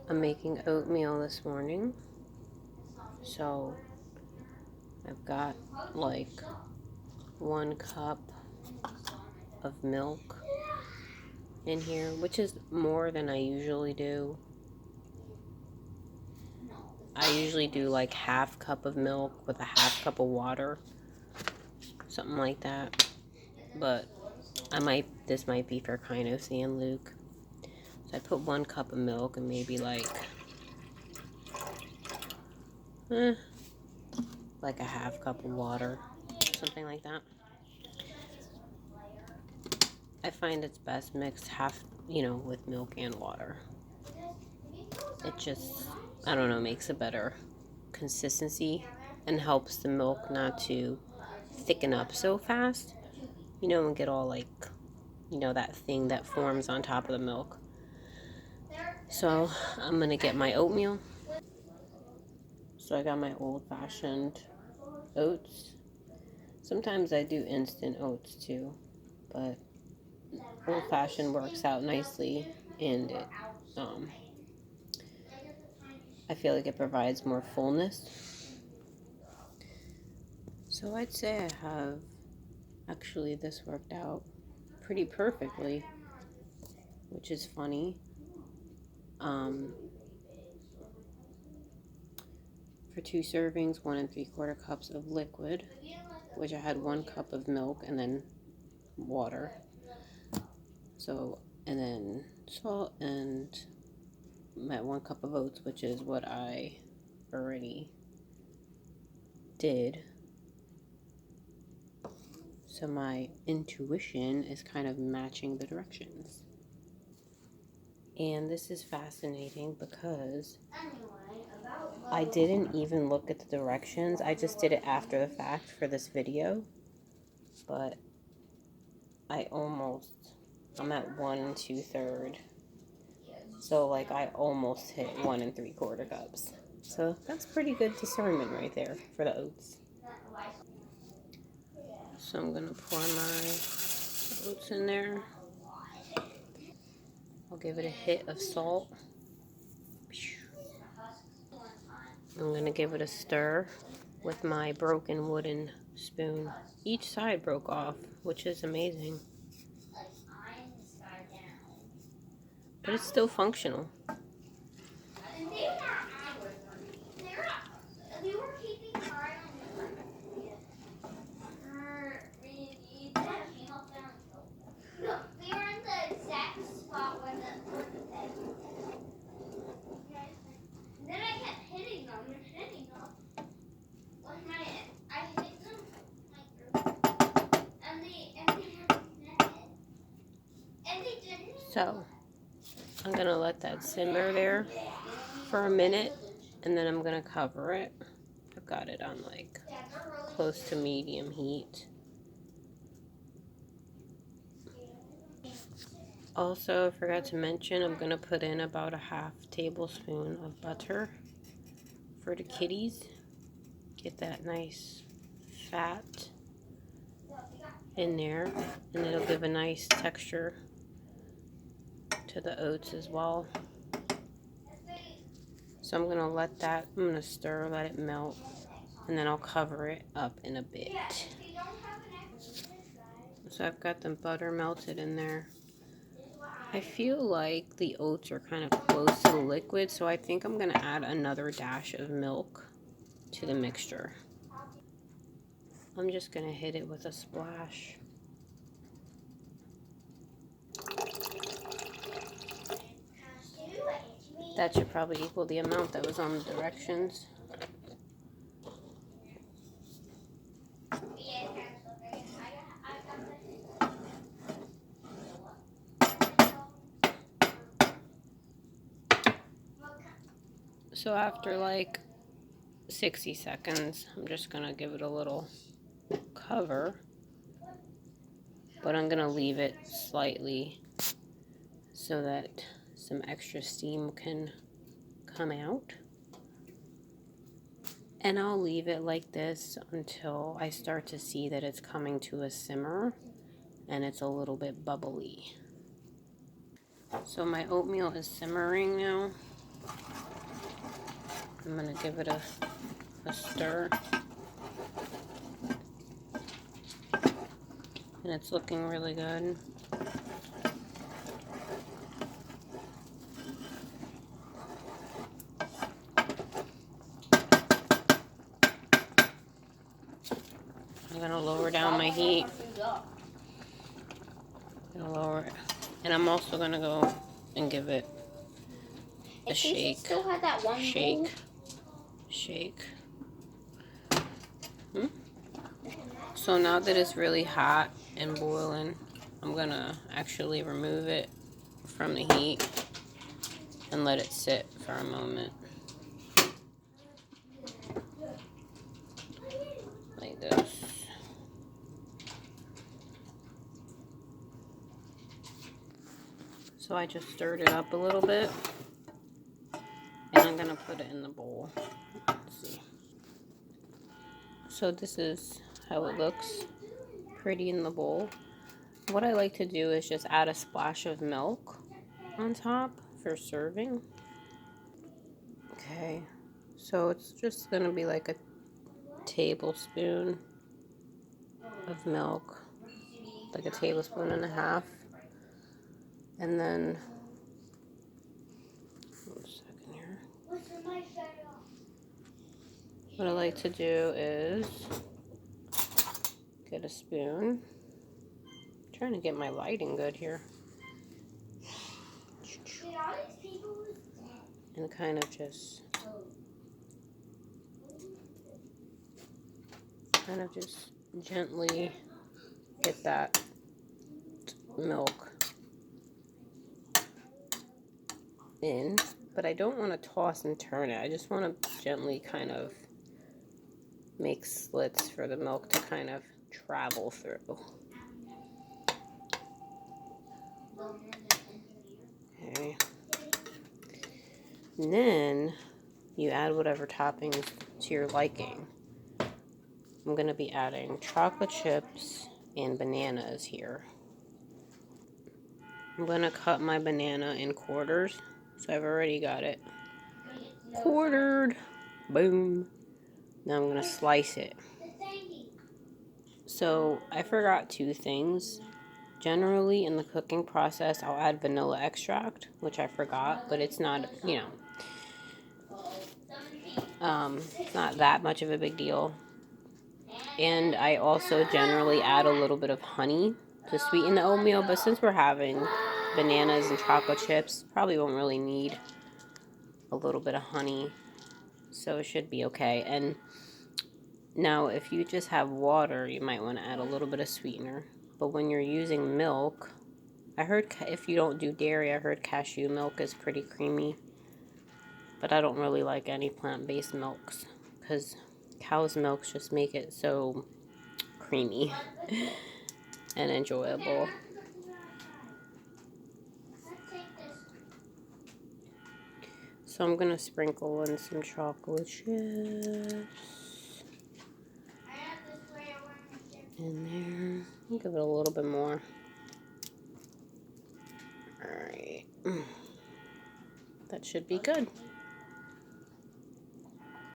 I'm making oatmeal this morning. So I've got like 1 cup of milk in here, which is more than I usually do. I usually do like 1/2 cup of milk with a 1/2 cup of water, something like that. But this might be for Kainos and Luke. So I put 1 cup of milk and maybe like a 1/2 cup of water, something like that. I find it's best mixed with milk and water. It just, I don't know, makes a better consistency and helps the milk not to thicken up so fast, and get all like, that thing that forms on top of the milk. So I'm gonna get my oatmeal. So I got my old-fashioned oats. Sometimes I do instant oats too, but old-fashioned works out nicely, and I feel like it provides more fullness. So I'd say I have, actually this worked out pretty perfectly, which is funny. For 2 servings, 1 3/4 cups of liquid, which I had 1 cup of milk and then water. So, and then salt and my 1 cup of oats, which is what I already did. So my intuition is kind of matching the directions. And this is fascinating because I didn't even look at the directions. I just did it after the fact for this video. But I'm at 1 2/3. So like I almost hit 1 3/4 cups. So that's pretty good discernment right there for the oats. So I'm gonna pour my oats in there. I'll give it a hit of salt. I'm gonna give it a stir with my broken wooden spoon. Each side broke off, which is amazing. But it's still functional. So I'm gonna let that simmer there for a minute, and then I'm gonna cover it. I've got it on like close to medium heat. Also, I forgot to mention, I'm gonna put in about a 1/2 tablespoon of butter for the kitties. Get that nice fat in there, and it'll give a nice texture to the oats as well. So I'm gonna stir, let it melt, and then I'll cover it up in a bit. So I've got the butter melted in there. I feel like the oats are kind of close to the liquid, so I think I'm gonna add another dash of milk to the mixture. I'm just gonna hit it with a splash. That should probably equal the amount that was on the directions. So after like 60 seconds, I'm just gonna give it a little cover, but I'm gonna leave it slightly so that some extra steam can come out. And I'll leave it like this until I start to see that it's coming to a simmer and it's a little bit bubbly. So my oatmeal is simmering now. I'm gonna give it a stir. And it's looking really good. I'm gonna lower down my heat. Lower it. And I'm also gonna go and give it a shake. Still had that one shake. Shake. So now that it's really hot and boiling, I'm gonna actually remove it from the heat and let it sit for a moment. Like this. So I just stirred it up a little bit. And I'm gonna put it in the bowl. Let's see. So this is how it looks. Pretty in the bowl. What I like to do is just add a splash of milk on top for serving. Okay, so it's just gonna be like a tablespoon of milk, like a tablespoon and a half, and then what I like to do is get a spoon. I'm trying to get my lighting good here. And kind of just gently get that milk in, but I don't want to toss and turn it. I just want to gently kind of make slits for the milk to kind of travel through. Okay. And then you add whatever toppings to your liking. I'm going to be adding chocolate chips and bananas here. I'm going to cut my banana in quarters. So I've already got it quartered. Boom. Now I'm going to slice it. So I forgot two things. Generally in the cooking process, I'll add vanilla extract, which I forgot, but it's not, it's not that much of a big deal. And I also generally add a little bit of honey to sweeten the oatmeal, but since we're having bananas and chocolate chips, probably won't really need a little bit of honey, so it should be okay. And now if you just have water, you might want to add a little bit of sweetener. But when you're using milk, I heard if you don't do dairy, I heard cashew milk is pretty creamy. But I don't really like any plant-based milks because cow's milks just make it so creamy and enjoyable. So I'm going to sprinkle in some chocolate chips in there. I'll give it a little bit more. Alright. That should be good.